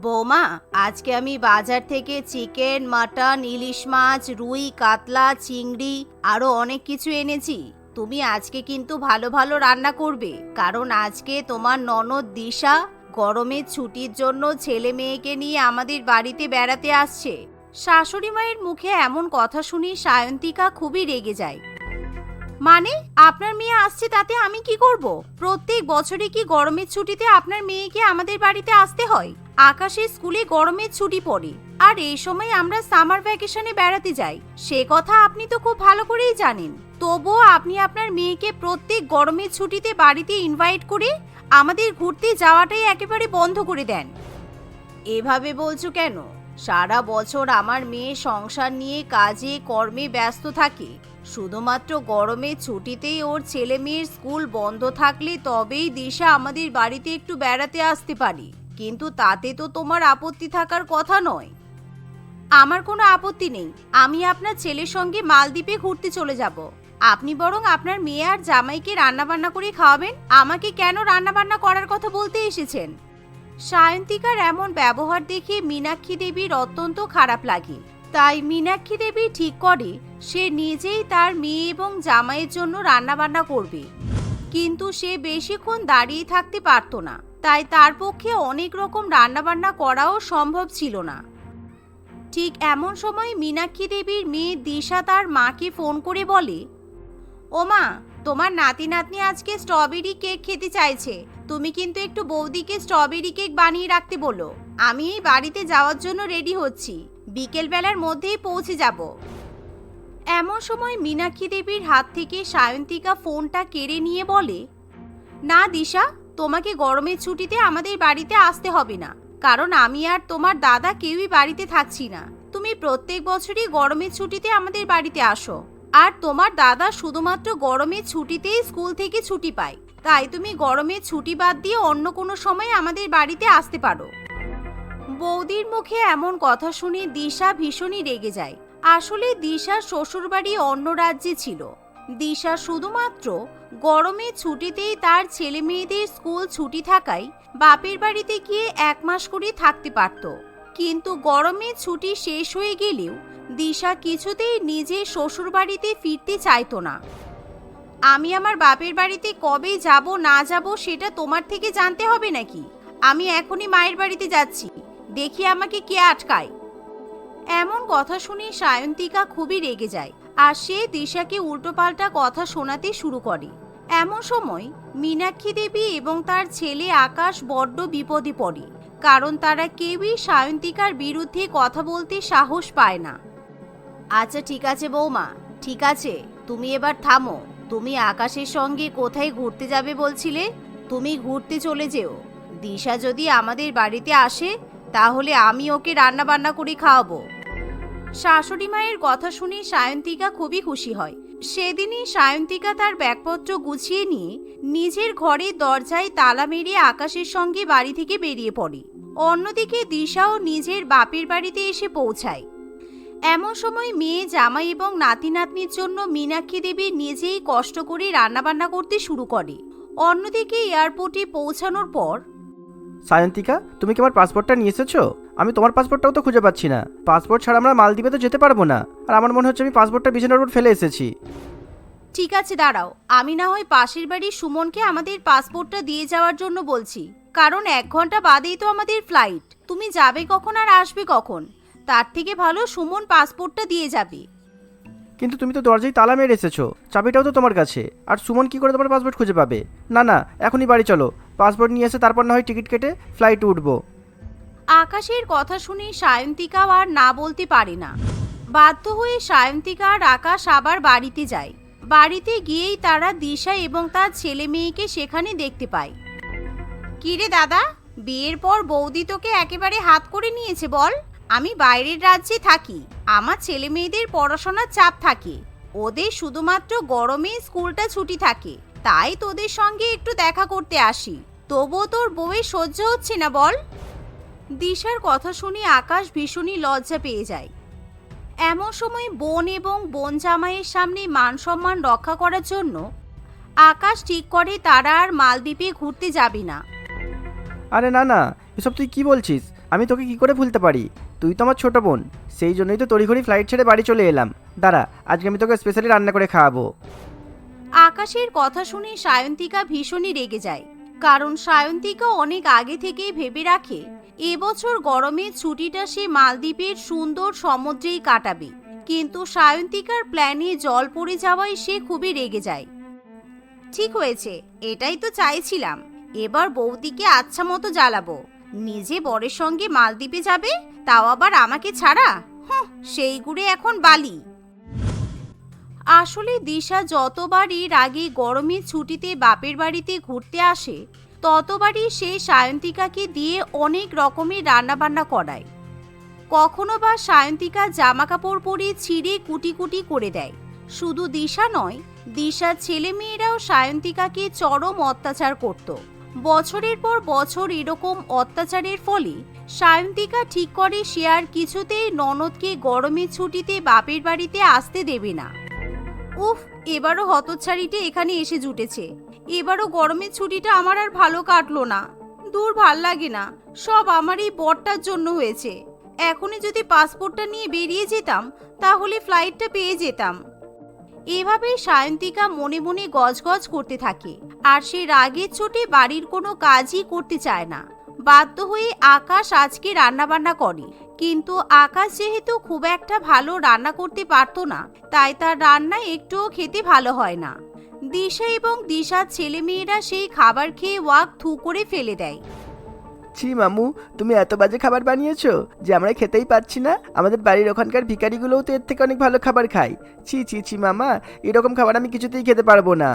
বৌমা, আজকে আমি বাজার থেকে চিকেন, মাটন, ইলিশ মাছ, রুই, কাতলা, চিংড়ি আরো অনেক কিছু এনেছি। তুমি আজকে কিন্তু ভালো ভালো রান্না করবে, কারণ আজকে তোমার ননদ দিশা গরমের ছুটির জন্য ছেলে মেয়েকে নিয়ে আমাদের বাড়িতে বেড়াতে আসছে। শাশুড়ি মায়ের মুখে এমন কথা শুনে সায়ন্তিকা খুবই রেগে যায়। মানে, আপনার মেয়ে আসছে তাতে আমি কি করব? প্রত্যেক বছরে কি গরমের ছুটিতে আপনার মেয়েকে আমাদের বাড়িতে আসতে হয়? আকাশের স্কুলে গরমের ছুটি পড়ে, আর এই সময় আমরা সামার ভ্যাকেশনে বেড়াতে যাই। সে কথা আপনি তো খুব ভালো করেই জানেন। তবুও আপনি আপনার মেয়েকে প্রত্যেক গরমের ছুটিতে বাড়িতে ইনভাইট করে আমাদের ঘুরতে যাওয়াটাই একেবারে বন্ধ করে দেন। এভাবে বলছো কেন? সারা বছর আমার মেয়ে সংসার নিয়ে কাজে কর্মে ব্যস্ত থাকে। শুধুমাত্র গরমের ছুটিতেই ওর ছেলে মেয়ের স্কুল বন্ধ থাকলে তবেই দিশা আমাদের বাড়িতে একটু বেড়াতে আসতে পারি, কিন্তু তাতে তো তোমার আপত্তি থাকার কথা নয়। আমার কোনো আপত্তি নেই। আমি আপনার ছেলের সঙ্গে মালদ্বীপে ঘুরতে চলে যাব। আপনি বরং আপনার মেয়ে আর জামাইকে রান্নাবান্না করে খাওয়াবেন। আমাকে কেন রান্নাবান্না করার কথা বলতে এসেছেন? সায়ন্তিকার এমন ব্যবহার দেখে মীনাক্ষী দেবীর অত্যন্ত খারাপ লাগে। তাই মীনাক্ষী দেবী ঠিক করে সে নিজেই তার মেয়ে এবং জামাইয়ের জন্য রান্নাবান্না করবে। কিন্তু সে বেশিক্ষণ দাঁড়িয়ে থাকতে পারত না, তাই তার পক্ষে অনেক রকম রান্নাবান্না করাও সম্ভব ছিল না। ঠিক এমন সময় মীনাক্ষী দেবীর মেয়ে দিশা তার মাকে ফোন করে বলে, ও মা, তোমার নাতি নাতনি আজকে স্ট্রবেরি কেক খেতে চাইছে। তুমি কিন্তু একটু বৌদিকে স্ট্রবেরি কেক বানিয়ে রাখতে বলো। আমি এই বাড়িতে যাওয়ার জন্য রেডি হচ্ছি, বিকেল বেলার মধ্যেই পৌঁছে যাব। এমন সময় মীনাক্ষী দেবীর হাত থেকে সায়ন্তিকা ফোনটা কেড়ে নিয়ে বলে, না দিশা, তোমাকে গরমের ছুটিতে আমাদের বাড়িতে আসতে হবে না, কারণ আমি আর তোমার দাদা কেউই বাড়িতে থাকছি না। তুমি প্রত্যেক বছরই গরমের ছুটিতে আমাদের বাড়িতে আসো, আর তোমার দাদা শুধুমাত্র গরমের ছুটিতেই স্কুল থেকে ছুটি পায়। তাই তুমি গরমের ছুটি বাদ দিয়ে অন্য কোনো সময় আমাদের বাড়িতে আসতে পারো। বৌদির মুখে এমন কথা শুনে দিশা ভীষণই রেগে যায়। আসলে দিশার শ্বশুরবাড়ি অন্য রাজ্যে ছিল। দিশা শুধুমাত্র গরমের ছুটিতেই তার ছেলে মেয়েদের স্কুল ছুটি থাকায় বাপের বাড়িতে গিয়ে 1 মাস করে থাকতে পারত। কিন্তু গরমের ছুটি শেষ হয়ে গেলেও দিশা কিছুতেই নিজের শ্বশুর বাড়িতে ফিরতে চাইতো না। আমি আমার বাপের বাড়িতে কবে যাব না যাব সেটা তোমার থেকে জানতে হবে নাকি? আমি এখনই মায়ের বাড়িতে যাচ্ছি, দেখি আমাকে কে আটকায়। এমন কথা শুনে সায়ন্তিকা খুবই রেগে যায়, আর সে দিশাকে উল্টোপাল্টা কথা শোনাতে শুরু করে। এমন সময় মীনাক্ষী দেবী এবং তার ছেলে আকাশ বড্ড বিপদে পড়ে, কারণ তারা কেউই সায়ন্তিকার বিরুদ্ধে কথা বলতে সাহস পায় না। আচ্ছা ঠিক আছে বৌমা, ঠিক আছে, তুমি এবার থামো। তুমি আকাশের সঙ্গে কোথায় ঘুরতে যাবে বলছিলে? তুমি ঘুরতে চলে যেও। দিশা যদি আমাদের বাড়িতে আসে তাহলে আমি ওকে রান্না বান্না করে খাওয়াবো। শাশুড়ি মায়ের কথা শুনে সায়ন্তিকা খুবই খুশি হয়। সেদিনই সায়ন্তিকা তার ব্যাগপত্র গুছিয়ে নিয়ে নিজের ঘরের দরজায় তালা মেরে আকাশের সঙ্গে বাড়ি থেকে বেরিয়ে পড়ে। অন্যদিকে দিশাও নিজের বাপের বাড়িতে এসে পৌঁছায়। এমন সময় মেয়ে, জামাই এবং নাতি নাতনির জন্য মীনাক্ষী দেবী নিজেই কষ্ট করে রান্নাবান্না করতে শুরু করে। অন্যদিকে এয়ারপোর্টে পৌঁছানোর পর, সায়ন্তিকা, তুমি কি আমার পাসপোর্টটা নিয়ে এসেছো? আমি তোমার পাসপোর্টটাও তো খুঁজে পাচ্ছি না। পাসপোর্ট ছাড়া আমরা মালদ্বীপে তো যেতে পারবো না। আর আমার মনে হচ্ছে আমি পাসপোর্টটা বিছানার উপর ফেলে এসেছি। ঠিক আছে দাঁড়াও, আমি না হয় পাশের বাড়ির সুমনকে আমাদের পাসপোর্টটা দিয়ে যাওয়ার জন্য বলছি, কারণ 1 ঘন্টা বাদেই তো আমাদের ফ্লাইট। তুমি যাবে কখন আর আসবে কখন? তার থেকে ভালো সুমন পাসপোর্টটা দিয়ে যাবে। কিন্তু তুমি তো দরজায় তালা মেরে এসেছো, চাবিটাও তো তোমার কাছে। আর সুমন কি করে তোমার পাসপোর্ট খুঁজে পাবে? না না, এখনই বাড়ি চলো, পাসপোর্ট নিয়ে এসে তারপর না হয় টিকিট কেটে ফ্লাইটে উঠবো। আকাশের কথা শুনে সায়ন্তিকা আর না বলতে পারে না। বাধ্য হয়ে সায়ন্তিকা আর আকাশ আবার বাড়িতে যায়। বাড়িতে গিয়েই তারা দিশা এবং তার ছেলে মেয়েকে সেখানে দেখতে পায়। কিরে দাদা, বিয়ের পর বৌদি তোকে একেবারে হাত করে নিয়েছে বল? আমি বাইরের রাজ্যে থাকি, আমার ছেলে মেয়েদের পড়াশোনার চাপ থাকে, ওদের শুধুমাত্র গরমে স্কুলটা ছুটি থাকে, তাই তোদের সঙ্গে একটু দেখা করতে আসি। তবুও তোর বউয়ের সহ্য হচ্ছে না বল? দিশার কথা শুনে আকাশ ভীষণই লজ্জা পেয়ে যায়। এমন সময় বোন এবং বোন জামাইয়ের সামনে মান সম্মান রক্ষা করার জন্য আকাশ ঠিক করে তারা আর মালদ্বীপে ঘুরতে যাবে না। আরে না না, এসব তুই কি বলছিস? আমি তোকে কি করে ভুলতে পারি? তুই তো আমার ছোট বোন, সেই জন্যই তো তড়িঘড়ি ফ্লাইট ছেড়ে বাড়ি চলে এলাম। দাঁড়া, আজকে আমি তোকে স্পেশালি রান্না করে খাওয়াবো। আকাশের কথা শুনে সায়ন্তিকা ভীষণই রেগে যায়, কারণ সায়ন্তিকা অনেক আগে থেকেই ভেবে রাখে এবছর গরমের ছুটিটা সে মালদ্বীপের সুন্দর সমুদ্রেই কাটাবে। কিন্তু সায়ন্তিকার প্ল্যানে জল পড়ে যাওয়ায় সে খুবই রেগে যায়। ঠিক হয়েছে, এটাই তো চাইছিলাম। এবার বৌদিকে আচ্ছা মতো জ্বালাবো। নিজে বরের সঙ্গে মালদ্বীপে যাবে, তাও আবার আমাকে ছাড়া। সেই গুড়ে এখন বালি। আসলে দিশা যতবারই রাগে গরমের ছুটিতে বাপের বাড়িতে ঘুরতে আসে, ততবারই সে সায়ন্তিকাকে দিয়ে অনেক রকমের রান্নাবান্না করায়। কখনো বা সায়ন্তিকা জামা কাপড় পরে ছিঁড়ে কুটি কুটি করে দেয়। শুধু দিশা নয়, দিশার ছেলে মেয়েরাও সায়ন্তিকাকে চরম অত্যাচার করত। বছরের পর বছর এরকম অত্যাচারের ফলে সায়ন্তিকা ঠিক করে সে আর কিছুতেই ননদকে গরমের ছুটিতে বাপের বাড়িতে আসতে দেবে না। উফ, এবারও হতচ্ছাড়িটি এখানে এসে জুটেছে। এবারও গরমের ছুটিটা আমার আর ভালো কাটলো না। দূর, ভাল লাগে না। সব আমার এই বরটার জন্য হয়েছে। এখনই যদি পাসপোর্টটা নিয়ে বেরিয়ে যেতাম, তাহলে ফ্লাইটটা পেয়ে যেতাম। এভাবে সায়ন্তিকা মনে মনে গজগজ করতে থাকে, আর সে রাগের চোটে বাড়ির কোনো কাজই করতে চায় না। বাধ্য হয়ে আকাশ আজকে রান্নাবান্না করে, কিন্তু আকাশ যেহেতু খুব একটা ভালো রান্না করতে পারতো না, তাই তার রান্না একটুও খেতে ভালো হয় না। দিশা এবং দিশার ছেলে মেয়েরা সেই খাবার খেয়ে ওয়াক থু করে ফেলে দেয়। ছি মামু, তুমি এত বাজে খাবার বানিয়েছো যে আমরা খেতেই পাচ্ছি না। আমাদের বাড়ির ওখানকার ভিখারিগুলোও তো এর থেকে অনেক ভালো খাবার খায়। ছি ছি ছি মামা, এরকম খাবার আমি কিছুতেই খেতে পারবো না।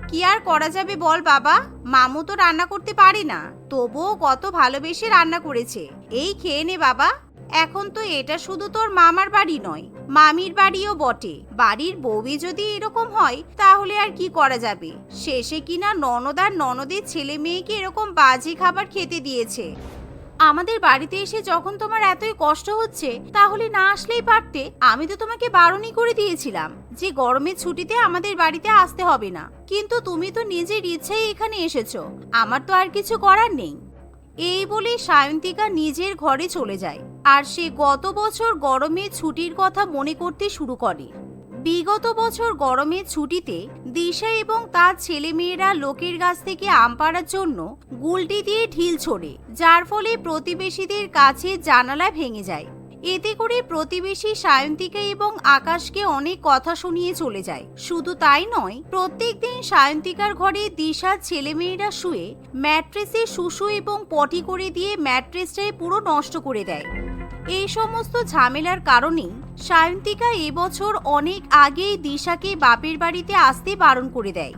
কি আর করা যাবে বল বাবা, মামু তো রান্না করতে পারে না, তবুও কত ভালোবেসে রান্না করেছে। এই খেয়ে নে বাবা। এখন তো এটা শুধু তোর মামার বাড়ি নয়, মামির বাড়িও বটে। বাড়ির বউই যদি এরকম হয়, তাহলে আর কি করা যাবে। শেষে কিনা ননদ আর ননদের ছেলে মেয়েকে এরকম বাজে খাবার খেতে দিয়েছে। আমাদের বাড়িতে এসে যখন তোমার এতই কষ্ট হচ্ছে, তাহলে না আসলেই পারতে। আমি তো তোমাকে বারণই করে দিয়েছিলাম যে গরমের ছুটিতে আমাদের বাড়িতে আসতে হবে না, কিন্তু তুমি তো নিজের ইচ্ছায় এখানে এসেছো। আমার তো আর কিছু করার নেই। এই বলে সায়ন্তিকা নিজের ঘরে চলে যায়, আর সে গত বছর গরমের ছুটির কথা মনে করতে শুরু করে। বিগত বছর গরমের ছুটিতে দিশা এবং তার ছেলে মেয়েরা লোকের গাছ থেকে আম পাড়ার জন্য গুলটি দিয়ে ঢিল ছোড়ে, যার ফলে প্রতিবেশীদের কাছে জানালা ভেঙে যায়। এতে করে প্রতিবেশী সায়ন্তিকা এবং আকাশকে অনেক কথা শুনিয়ে চলে যায়। শুধু তাই নয়, প্রত্যেকদিন সায়ন্তিকার ঘরে দিশার ছেলে মেয়েরা শুয়ে ম্যাট্রেসে শুশু এবং পটি করে দিয়ে ম্যাট্রেসটাই পুরো নষ্ট করে দেয়। এই সমস্ত ঝামেলার কারণেই সায়ন্তিকা এবছর অনেক আগেই দিশাকে বাপের বাড়িতে আসতে বারণ করে দেয়।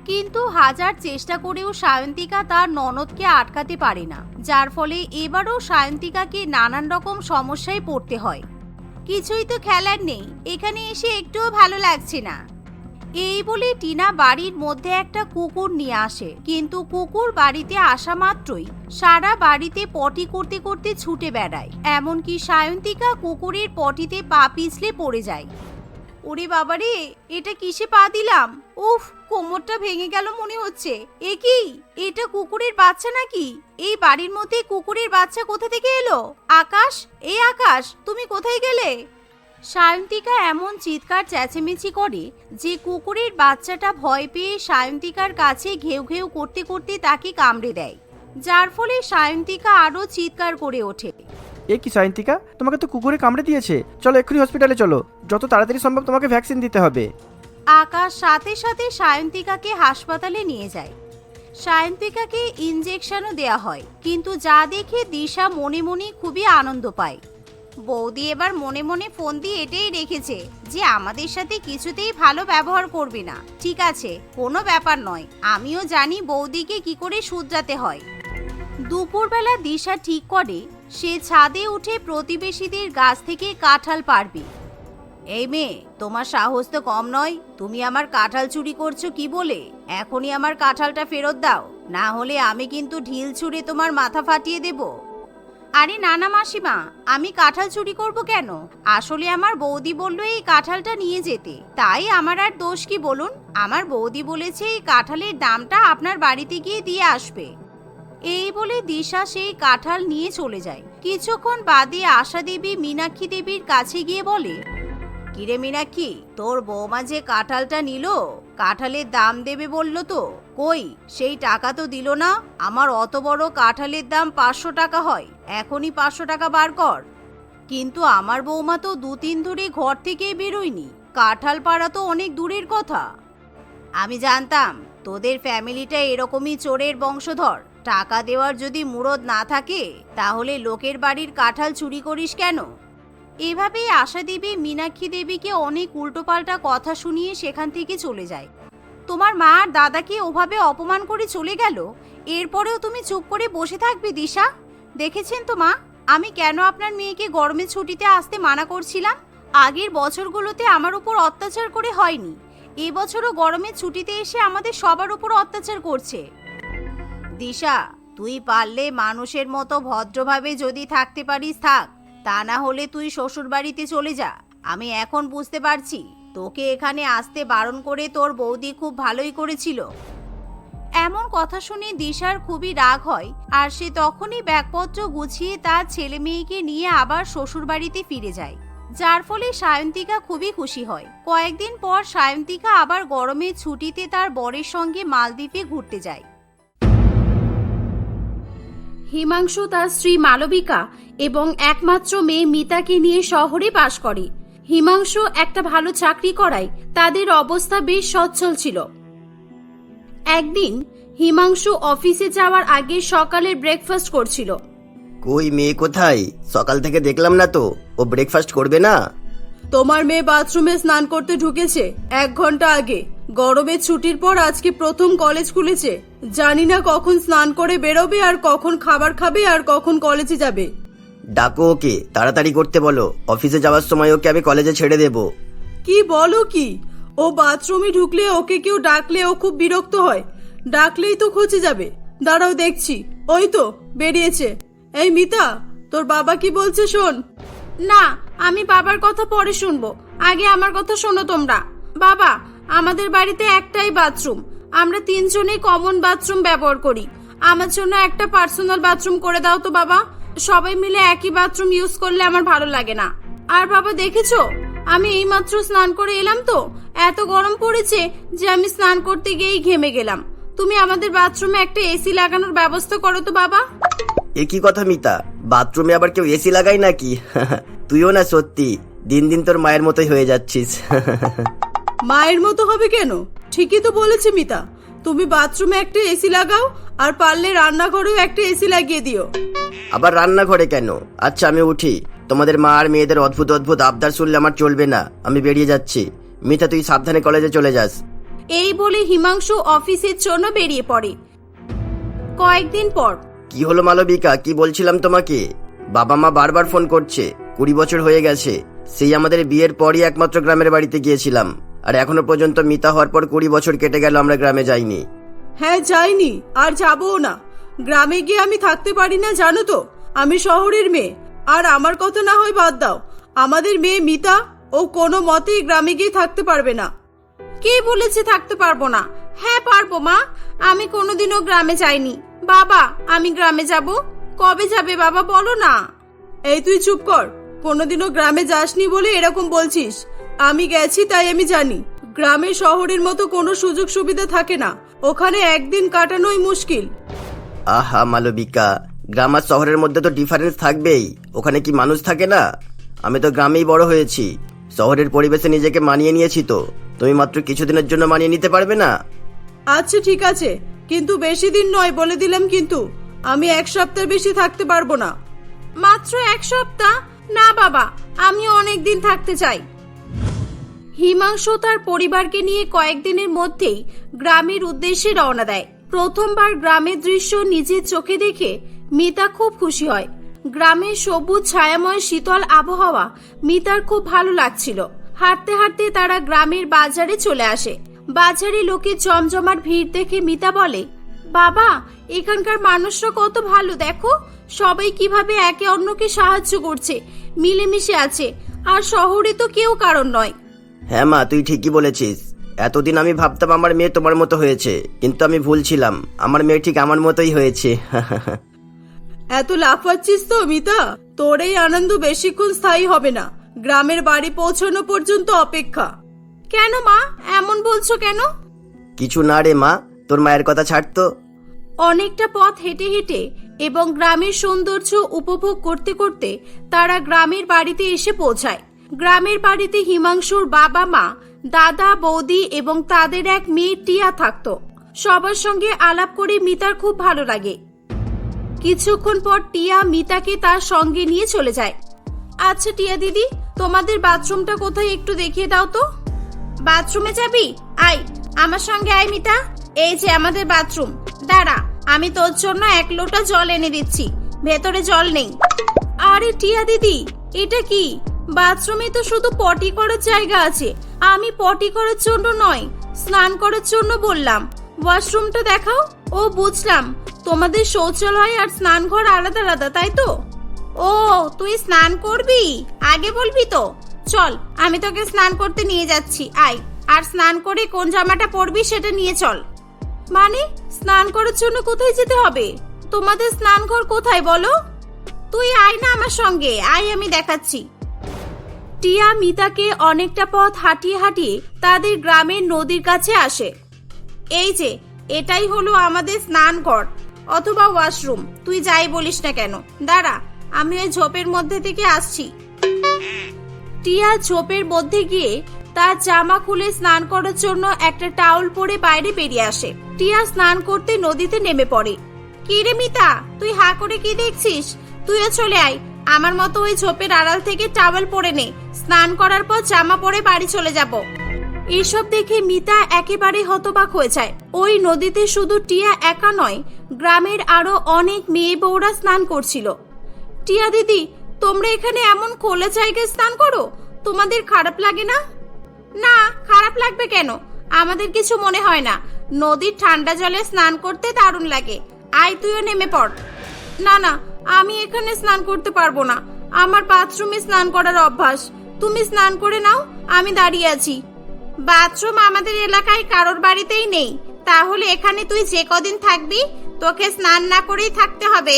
কিন্তু হাজার চেষ্টা করেও সায়ন্তিকা তার ননদকে আটকাতে পারে না, যার ফলে এবারও সায়ন্তিকাকে নানান রকম সমস্যায় পড়তে হয়। কিছুই তো খেলার নেই, এখানে এসে একটুও ভালো লাগছে না। এই বলে টিনা বাড়ির মধ্যে একটা কুকুর নিয়ে আসে, কিন্তু কুকুর বাড়িতে আসা মাত্রই সারা বাড়িতে পটি করতে করতে ছুটে বেড়ায়। এমনকি সায়ন্তিকা কুকুরের পটিতে পা পিছলে পড়ে যায়। ওরে বাবারে, এটা কিসে পা দিলাম? উফ, কোমরটা ভেঙে গেল মনে হচ্ছে। এ কি, এটা কুকুরের বাচ্চা নাকি? এই বাড়ির মধ্যে কুকুরের বাচ্চা কোথা থেকে এলো? আকাশ, এই আকাশ, তুমি কোথায় গেলে? সায়ন্তিকা এমন চিৎকার চেঁচেমেচি করে যে কুকুরের বাচ্চাটা ভয় পেয়ে সায়ন্তিকার কাছে ঘেউ ঘেউ করতে করতে তাকে কামড়ে দেয়, যার ফলে সায়ন্তিকা আরো চিৎকার করে ওঠে। এ কি সায়ন্তিকা, তোমাকে তো কুকুরে কামড়ে দিয়েছে। চলো এক্ষুনি হসপিটালে চলো, যত তাড়াতাড়ি সম্ভব তোমাকে ভ্যাকসিন দিতে হবে। আকাশ সাথে সাথে সায়ন্তিকাকে হাসপাতালে নিয়ে যায়। সায়ন্তিকাকে ইনজেকশনও দেয়া হয়, কিন্তু যা দেখে দিশা মনে মনে খুবই আনন্দ পায়। বৌদি এবার মনে মনে ফোন দিয়ে এটাই রেখেছে যে আমাদের সাথে কিছুতেই ভালো ব্যবহার করবে না। ঠিক আছে, কোনো ব্যাপার নয়, আমিও জানি বৌদিকে কি করে শুধরাতে হয়। দুপুরবেলা দিশা ঠিক করে সে ছাদে উঠে প্রতিবেশীদের গাছ থেকে কাঁঠাল পাড়বে। এই মেয়ে, তোমার সাহস তো কম নয়। তুমি আমার কাঁঠাল চুরি করছো কি বলে? এখনই আমার কাঁঠালটা ফেরত দাও, না হলে আমি কিন্তু ঢিল ছুঁড়ে তোমার মাথা ফাটিয়ে দেব। আরে না না মাসিমা, আমি কাঁঠাল চুরি করব কেন? আসলে আমার বৌদি বলল এই কাঁঠালটা নিয়ে যেতে, তাই আমার আর দোষ কি বলুন? আমার বৌদি বলেছে এই কাঁঠালের দামটা আপনার বাড়িতে গিয়ে দিয়ে আসবে। এই বলে দিশা সেই কাঁঠাল নিয়ে চলে যায়। কিছুক্ষণ বাদে আশা দেবী মীনাক্ষী দেবীর কাছে গিয়ে বলে, কিরে মীনাক্ষী, তোর বৌমা যে কাঁঠালটা নিল, কাঁঠালের দাম দেবে বললো তো, কই সেই টাকা তো দিল না। আমার অত বড় কাঁঠালের দাম 500 টাকা হয়, এখনই 500 টাকা বার কর। কিন্তু আমার বৌমা তো 2-3 ধরে ঘর থেকেই বেরোয়নি, কাঁঠাল পাড়া তো অনেক দূরের কথা। আমি জানতাম তোদের ফ্যামিলিটা এরকমই চোরের বংশধর। টাকা দেওয়ার যদি মুরদ না থাকে তাহলে লোকের বাড়ির কাঁঠাল চুরি করিস কেন? এভাবেই আশা দেবী মীনাক্ষী দেবীকে অনেক উল্টোপাল্টা কথা শুনিয়ে সেখান থেকে চলে যায়। তোমার মা আর দাদাকে ওভাবে অপমান করে চলে গেল, এরপরেও তুমি চুপ করে বসে থাকবে দিশা? দেখেছেন তো মা, আমি কেন আপনার মেয়েকে গরমের ছুটিতে আসতে মানা করছিলাম। আগের বছরগুলোতে আমার উপর অত্যাচার করে হয়নি, এবছরও গরমের ছুটিতে এসে আমাদের সবার উপর অত্যাচার করছে। দিশা, তুই পারলে মানুষের মতো ভদ্রভাবে যদি থাকতে পারিস থাক, তা না হলে তুই শ্বশুর বাড়িতে চলে যা। আমি এখন বুঝতে পারছি তোকে এখানে আসতে বারণ করে তোর বৌদি খুব ভালোই করেছিল। এমন কথা শুনে দিশার খুবই রাগ হয়, আর সে তখনই ব্যাগপত্র গুছিয়ে তার ছেলে মেয়েকে নিয়ে আবার শ্বশুর বাড়িতে ফিরে যায়, যার ফলে সায়ন্তিকা খুবই খুশি হয়। কয়েকদিন পর সায়ন্তিকা আবার গরমের ছুটিতে তার বরের সঙ্গে মালদ্বীপে ঘুরতে যায়। হিমাংশু তার স্ত্রী মালবিকা এবং একমাত্র মেয়ে মিতাকে নিয়ে শহরে বাস করে। হিমাংশু একটা ভালো চাকরি করায় তাদের অবস্থা বেশ সচ্ছল ছিল। একদিন হিমাংশু অফিসে যাওয়ার আগে সকালের ব্রেকফাস্ট করছিল। কই মেয়ে কোথায়? সকাল থেকে দেখলাম না তো, ও ব্রেকফাস্ট করবে না? তোমার মেয়ে বাথরুমে স্নান করতে ঢুকেছে 1 ঘন্টা আগে। গরমের ছুটির পর আজকে প্রথম কলেজ খুলেছে, জানি না কখন স্নান করে বেরোবে আর কখন খাবার খাবে আর কখন কলেজে যাবে। ডাকো ওকে, তাড়াতাড়ি করতে বলো, অফিসে যাওয়ার সময় ওকে আমি কলেজে ছেড়ে দেব। কি বলো কি? ও বাথরুমে ঢুকলে ওকে কেউ ডাকলে ও খুব বিরক্ত হয়, ডাকলেই তো খোঁজে যাবে। দাঁড়াও দেখছি, ওই তো বেরিয়েছে। এই মিতা, তোর বাবা কি বলছে শোন। না, আমি বাবার কথা পরে শুনবো, আগে আমার কথা শোনো তোমরা। বাবা, আমাদের বাড়িতে একটাই বাথরুম, আমরা 3 জনেই কমন বাথরুম ব্যবহার করি। আমার জন্য একটা পার্সোনাল বাথরুম করে দাও তো বাবা। সবাই মিলে একই বাথরুম ইউজ করলে আমার ভালো লাগে না। আর বাবা দেখেছো, আমি এইমাত্র স্নান করে এলাম তো, এত গরম পড়েছে যে আমি স্নান করতে গিয়েই ঘেমে গেলাম। তুমি আমাদের বাথরুমে একটা এসি লাগানোর ব্যবস্থা করো তো বাবা। এ কি কথা মিতা, বাথরুমে আবার কেউ এসি লাগায় নাকি? তুইও না সত্যি দিন দিন তোর মায়ের মতোই হয়ে যাচ্ছিস। মায়ের মতো হবে কেন? ঠিকই তো বলেছে মিতা, তুমি বাথরুমে একটা এসি লাগাও আর পারলে রান্নাঘরেও একটা এসি লাগিয়ে দিও। আবার রান্নাঘরে কেন? আচ্ছা আমি উঠি, তোমাদের মা আর মেয়েদের অদ্ভুত অদ্ভুত আবদার শুনলে আমার চলবে না, আমি বেরিয়ে যাচ্ছি। মিতা তুই সাবধানে কলেজে চলে যাস। এই বলে হিমাংশু অফিসের জন্য বেরিয়ে পড়ে। কয়েকদিন পর কি হলো মালবিকা, কি বলছিলাম তোমাকে? বাবা মা বারবার ফোন করছে, 20 বছর হয়ে গেছে, সেই আমাদের বিয়ের পরই একমাত্র গ্রামের বাড়িতে গিয়েছিলাম, আর এখনো পর্যন্ত মিতা হওয়ার পর 20 বছর কেটে গেল আমরা গ্রামে যাইনি। হ্যাঁ যাইনি, আর যাবও না। গ্রামে গিয়ে আমি থাকতে পারি না জানো তো, আমি শহরের মেয়ে। আর আমার কথা না হয় বাদ দাও, আমাদের মেয়ে মিতা ও কোনো মতেই গ্রামে গিয়ে থাকতে পারবে না। কে বলেছে থাকতে পারবো না? হ্যাঁ পারবো মা, আমি কোনোদিনও গ্রামে যাইনি। বাবা, আমি গ্রামে যাব। কবে যাবে বাবা বলো না। এই তুই চুপ কর, কোনোদিনও গ্রামে যাসনি বলে এরকম বলছিস। আমি গেছি তাই আমি জানি, গ্রামে শহরের মতো কোনো সুযোগ সুবিধা থাকে না, ওখানে একদিন কাটানোই মুশকিল। আহা মালবিকা, গ্রাম আর শহরের মধ্যে তো ডিফারেন্স থাকবেই, ওখানে কি মানুষ থাকে না? আমি তো গ্রামেই বড় হয়েছি, শহরের পরিবেশে নিজেকে মানিয়ে নিয়েছি। তো তুমি মাত্র কিছুদিনের জন্য মানিয়ে নিতে পারবে না? আচ্ছা ঠিক আছে, কিন্তু বেশি দিন নয় বলে দিলাম, কিন্তু আমি 1 সপ্তাহ বেশি থাকতে পারবো না। মাত্র 1 সপ্তাহ? না বাবা, আমি অনেক দিন থাকতে চাই। হিমাংশু তার পরিবারকে নিয়ে কয়েকদিনের মধ্যেই গ্রামের উদ্দেশ্যে রওনা দেয়। প্রথমবার গ্রামের দৃশ্য নিজের চোখে দেখে মিতা খুব খুশি হয়। গ্রামের সবুজ ছায়াময় শীতল আবহাওয়া মিতার খুব ভালো লাগছিল। হাঁটতে হাঁটতে তারা গ্রামের বাজারে চলে আসে। বাজারে লোকের জমজমাট ভিড় দেখে মিতা বলে, বাবা, এখানকার মানুষরা কত ভালো, দেখো সবাই কিভাবে একে অন্যকে সাহায্য করছে, মিলেমিশে আছে। আর শহরে তো কেউ কারণ নয়। হ্যাঁ মা, তুই ঠিকই বলেছিস, এতদিন আমি ভাবতাম আমার মেয়ে তোমার মতো হয়েছে, কিন্তু আমি ভুল ছিলাম। আমার মেয়ে ঠিক আমার মতোই হয়েছে। এত লাফাচ্ছিস তো মিতা? তোর এই আনন্দ বেশিক্ষণ স্থায়ী হবে না। গ্রামের বাড়ি পৌঁছানো পর্যন্ত অপেক্ষা। কেন মা এমন বলছো কেন? কিছু না রে মা, তোর মায়ের কথা ছাড়তো। অনেকটা পথ হেঁটে হেঁটে এবং গ্রামের সৌন্দর্য উপভোগ করতে করতে তারা গ্রামের বাড়িতে এসে পৌঁছায়। গ্রামের বাড়িতে হিমাংশুর বাবা মা, দাদা বৌদি এবং তাদের এক মেয়ে টিয়া থাকতো। সবার সঙ্গে আলাপ করে মিতার খুব ভালো লাগে। কিছুক্ষণ পর টিয়া মিতাকে তার সঙ্গে নিয়ে চলে যায়। আচ্ছা টিয়া দিদি, তোমাদের বাথরুমটা কোথায় একটু দেখিয়ে দাও তো। বাথরুমে যাবি? আয় আমার সঙ্গে আয় মিতা। এই যে আমাদের বাথরুম। দাঁড়া, আমি তোর জন্য 1 লোটা জল এনে দিচ্ছি, ভেতরে জল নেই। আরে টিয়া দিদি, এটা কি? বাথরুমে তো শুধু পটি করার জায়গা আছে। আমি পটি করার জন্য নয়, স্নান করার জন্য বললাম। ওয়াশরুমটা দেখাও। ও বুঝলাম, তোমাদের শৌচালয় আর স্নানঘর আলাদা আলাদা, তাই তো? ও তুই স্নান করবি? আগে বলবি তো। চল, আমি তোকে স্নান করতে নিয়ে যাচ্ছি। আয়, আর স্নান করে কোন জামাটা পরবি সেটা নিয়ে চল। মানে স্নান করার জন্য কোথায় যেতে হবে? তোমাদের স্নানঘর কোথায় বলো? তুই আয় না আমার সঙ্গে, আয় আমি দেখাচ্ছি। টিয়া মিতাকে অনেকটা পথ হাঁটিয়ে হাঁটিয়ে তাদের গ্রামের নদীর কাছে আসে। এই যে এটাই হলো আমাদের স্নানঘর অথবা ওয়াশরুম, তুই যাই বলিস না কেন। দাঁড়া, আমি ওই ঝোপের মধ্যে থেকে আসছি। টিয়া ঝোপের মধ্যে গিয়ে তার জামা খুলে স্নান করার জন্য একটা টাওয়াল পরে বাইরে বেরিয়ে আসে। টিয়া স্নান করতে নদীতে নেমে পড়ে। কি রে মিতা, তুই হা করে কি দেখছিস? তুইও চলে আয়, আমার মতো ওই ঝোপের আড়াল থেকে টাওয়াল পরে নে। স্নান করার পর জামা পরে বাড়ি চলে যাব। এসব দেখে মিতা একেবারে হতবাক হয়ে যায়। ওই নদীতে শুধু টিয়া একা নয়, গ্রামের আরো অনেক মেয়ে বউরা স্নান করছিল। টিয়া দিদি, তোমরা এখানে এমন খোলা জায়গায় স্নান করো, তোমাদের খারাপ লাগে না? না, খারাপ লাগবে কেন? আমাদের কিছু মনে হয় না। নদীর ঠান্ডা জলে স্নান করতে দারুণ লাগে। আয় তুইও নেমে পড়। না না, আমি এখানে স্নান করতে পারবো না। আমার বাথরুমে স্নান করার অভ্যাস। তুমি স্নান করে নাও, আমি দাঁড়িয়ে আছি। বাথরুম আমাদের এলাকায় কারোর বাড়িতেই নেই। তাহলে এখানে তুই যে কদিন থাকবি তোকে স্নান না করেই থাকতে হবে।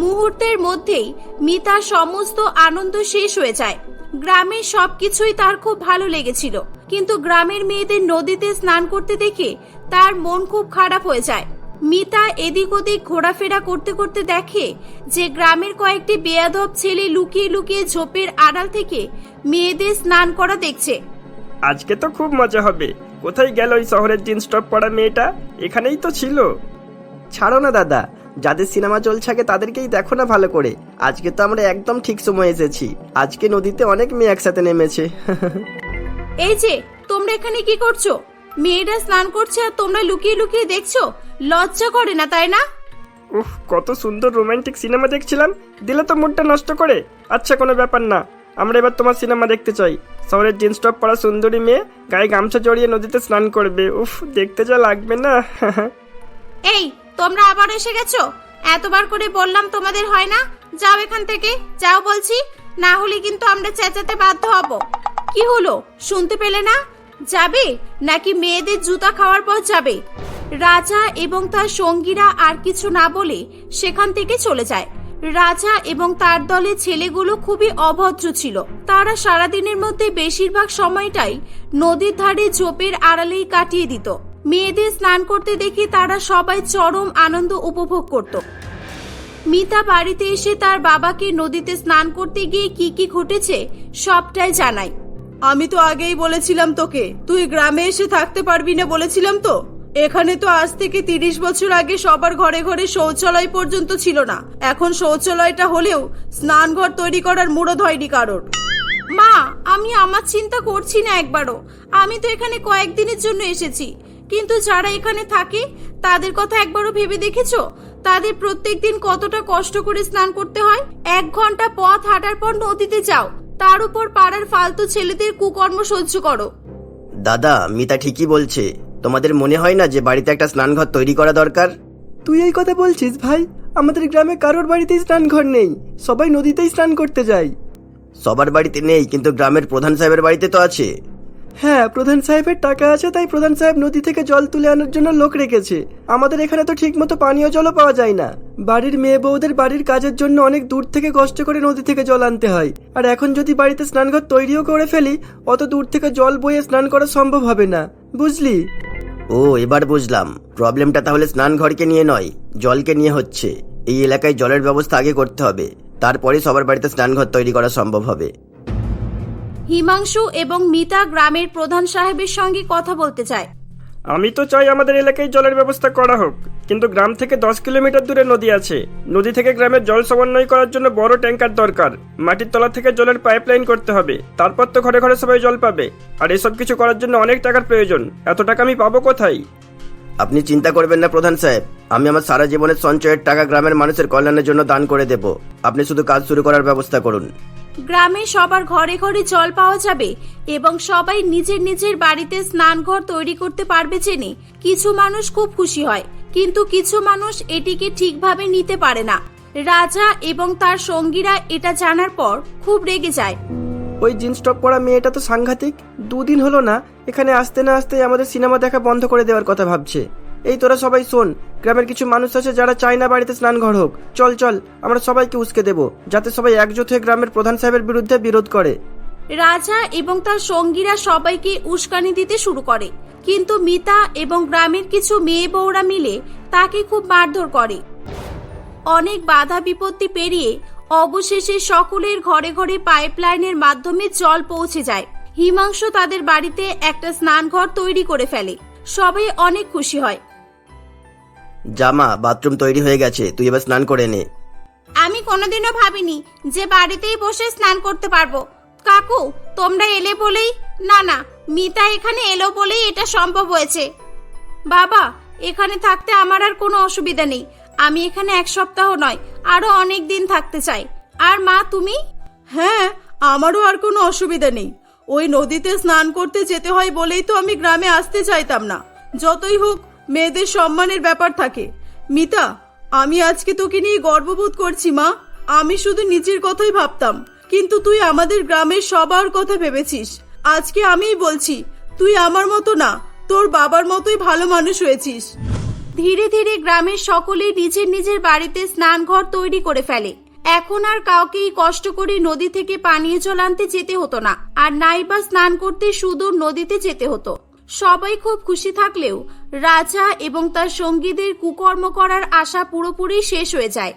মুহূর্তের মধ্যেই মিতার সমস্ত আনন্দ শেষ হয়ে যায়। গ্রামের সবকিছুই তার খুব ভালো লেগেছিল, কিন্তু গ্রামের মেয়েদের নদীতে স্নান করতে দেখে তার মন খুব খারাপ হয়ে যায়। মিতা এদিক ওদিক ঘোরাফেরা করতে করতে দেখে যে গ্রামের কয়েকটি বেয়াদব ছেলে লুকিয়ে লুকিয়ে ঝোপের আড়াল থেকে মেয়েদের স্নান করা দেখছে। আজকে তো খুব মজা হবে। কোথায় গেল ওই শহরের জিন্স টপ পরা মেয়েটা? এখানেই তো ছিল। ছাড়ো না দাদা, যাদের সিনেমা চলছে আগে তাদেরকেই দেখো না ভালো করে। আজকে তো আমরা একদম ঠিক সময় এসেছি। আজকে নদীতে অনেক মেয়ে একসাথে নেমেছে। এই যে তোমরা এখানে কি করছো? মেয়েরা স্নান করছে আর তোমরা লুকিয়ে লুকিয়ে দেখছো? লজ্জা করে না, তাই না? উফ, কত সুন্দর রোমান্টিক সিনেমা দেখছিলাম, দিলে তো মুডটা নষ্ট করে। আচ্ছা, কোনো ব্যাপার না, আমরা এবার তোমার সিনেমা দেখতে চাই। শহরের জিন্স টপ পরা সুন্দরী মেয়ে গায়ে গামছা জড়িয়ে নদীতে স্নান করবে। উফ, দেখতে যা লাগবে না। এই তোমরা আবার এসে গেছো? এতবার করে বললাম তোমাদের হয় না? যাও এখান থেকে, যাও বলছি, না হলে কিন্তু আমরা চেঁচাতে বাধ্য হব। কি হলো, শুনতে পেলে না? যাবে নাকি মেয়েদের জুতা খাওয়ার পর যাবে? রাজা এবং তার সঙ্গীরা আর কিছু না বলে সেখান থেকে চলে যায়। রাজা এবং তার দলের ছেলেগুলো খুবই অভদ্র ছিল। তারা সারাদিনের মধ্যে বেশিরভাগ সময়টাই নদীর ধারে ঝোপের আড়ালেই কাটিয়ে দিত। মেয়েদের স্নান করতে দেখে তারা সবাই চরম আনন্দ উপভোগ করত। মিতা বাড়িতে এসে তার বাবাকে নদীতে স্নান করতে গিয়ে কি কি ঘটেছে সবটাই জানায়। আমি তো আগেই বলেছিলাম তোকে, তুই গ্রামে এসে থাকতে পারবি না বলেছিলাম তো। এখানে তো আজ থেকে 30 বছর আগে সবার ঘরে ঘরে শৌচালয় পর্যন্ত ছিল না। এখন শৌচালয়টা হলেও স্নানঘর তৈরি করার মুরদ হয়নি কারোর। মা, আমি আমার চিন্তা করছি না একবারও। আমি তো এখানে কয়েকদিনের জন্য এসেছি, কিন্তু যারা এখানে থাকে তাদের কথা একবারও ভেবে দেখেছো? তাদের প্রত্যেকদিন কতটা কষ্ট করে স্নান করতে হয়। 1 ঘন্টা পথ হাঁটার পর নদীতে যাও, তার উপর পাড়ার ফালতু ছেলেদের কুকর্ম সহ্য করো। দাদা, মিতা ঠিকই বলছে। তোমাদের মনে হয় না যে বাড়িতে একটা স্নানঘর তৈরি করা দরকার? তুই এই কথা বলছিস ভাই? আমাদের গ্রামে কারোর বাড়িতেই স্নানঘর নেই, সবাই নদীতেই স্নান করতে যায়। সবার বাড়িতে নেই, কিন্তু গ্রামের প্রধান সাহেবের বাড়িতে তো আছে। হ্যাঁ, প্রধান সাহেবের টাকা আছে, তাই প্রধান সাহেব নদী থেকে জল তুলে আনার জন্য লোক রেখেছে। আমাদের এখানে তো ঠিক মতো পানীয় জলও পাওয়া যায় না। বাড়ির মেয়ে বউদের বাড়ির কাজের জন্য অনেক দূর থেকে কষ্ট করে নদী থেকে জল আনতে হয়। আর এখন যদি বাড়িতে স্নানঘর তৈরিও করে ফেলি, অত দূর থেকে জল বয়ে স্নান করা সম্ভব হবে না, বুঝলি? ও, এবার বুঝলাম। প্রবলেমটা তাহলে স্নানঘরকে নিয়ে নয়, জলকে নিয়ে হচ্ছে। এই এলাকায় জলের ব্যবস্থা আগে করতে হবে, তারপরে সবার বাড়িতে স্নানঘর তৈরি করা সম্ভব হবে। হিমাংশু এবং মিতা গ্রামের প্রধান সাহেবের সঙ্গে কথা বলতে চায়। আমি তো চাই আমাদের এলাকায় জলের ব্যবস্থা করা হোক, কিন্তু গ্রাম থেকে 10 কিলোমিটার দূরে নদী আছে। নদী থেকে গ্রামের জল সমন্বয় করার জন্য বড় ট্যাঙ্কার দরকার। মাটির তলা থেকে জলের পাইপলাইন করতে হবে, তারপর তো ঘরে ঘরে সবাই জল পাবে। আর এসব কিছু করার জন্য অনেক টাকার প্রয়োজন। এত টাকা আমি পাবো কোথায়? আপনি চিন্তা করবেন না প্রধান সাহেব, আমি আমার সারা জীবনের সঞ্চয়ের টাকা গ্রামের মানুষের কল্যাণের জন্য দান করে দেব। আপনি শুধু কাজ শুরু করার ব্যবস্থা করুন। গ্রামে সবার ঘরে ঘরে জল পাওয়া যাবে এবং সবাই নিজের নিজের বাড়িতে স্নানঘর তৈরি করতে পারবে জেনে কিছু মানুষ খুব খুশি হয়, কিন্তু কিছু মানুষ এটিকে ঠিকভাবে নিতে পারে না। রাজা এবং তার সঙ্গীরা এটা জানার পর খুব রেগে যায়। ওই জিন্স টপ পরা মেয়েটা তো সাংঘাতিক। 2 দিন হলো না এখানে আসতে না আসতে আমাদের সিনেমা দেখা বন্ধ করে দেওয়ার কথা ভাবছে। এই তোরা সবাই শোন, গ্রামের কিছু মানুষ আছে যারা চায় না বাড়িতে স্নানঘর হোক। চল চল, আমরা সবাইকে উস্কে দেব, যাতে সবাই একজোট হয়ে গ্রামের প্রধান সাহেবের বিরুদ্ধে বিরোধ করে। রাজা এবং তার সঙ্গীরা সবাইকে উস্কানি দিতে শুরু করে, কিন্তু মিতা এবং গ্রামের কিছু মেয়ে বউরা মিলে তাকে খুব মারধর করে। অনেক বাধা বিপত্তি পেরিয়ে অবশেষে সকলের ঘরে ঘরে পাইপলাইনের মাধ্যমে জল পৌঁছে যায়। হিমাংশু তাদের বাড়িতে একটা স্নানঘর তৈরি করে ফেলে। সবাই অনেক খুশি হয়। জামা, বাথরুম তৈরি হয়ে গেছে, তুই এবার স্নান করে নে। আমি কোনোদিনও ভাবিনি যে বাড়িতেই বসে স্নান করতে পারবো। কাকু, তোমরা এলে বলেই, না মিতা এখানে এলো বলেই এটা সম্ভব হয়েছে। বাবা, এখানে থাকতে আমার আর কোনো অসুবিধা নেই। আমি এখানে 1 সপ্তাহ নয়, আরো অনেক দিন থাকতে চাই। আর মা, তুমি? হ্যাঁ, আমারও আর কোনো অসুবিধা নেই। ওই নদীতে স্নান করতে যেতে হয় বলেই তো আমি গ্রামে আসতে চাইতাম না। যতই হোক, মেয়েদের সম্মানের ব্যাপার থাকে। মিতা, আমি আজকে তোকে নিয়ে গর্ববোধ করছি মা। আমি শুধু নিজের কথাই ভাবতাম, কিন্তু তুই আমাদের গ্রামের সবার কথা ভেবেছিস। আজকে আমিই বলছি, তুই আমার মতো না, তোর বাবার মতোই ভালো মানুষ হয়েছিস। ধীরে ধীরে গ্রামের সকলেই নিজের নিজের বাড়িতে স্নানঘর তৈরি করে ফেলে। এখন আর কাউকেই কষ্ট করে নদী থেকে পানীয় জল আনতে যেতে হতো না, আর নাইবা স্নান করতে সুদূর নদীতে যেতে হতো। সবাই খুব খুশি থাকলেও রাজা এবং তার সঙ্গীদের কুকর্ম করার আশা পুরোপুরি শেষ হয়ে যায়।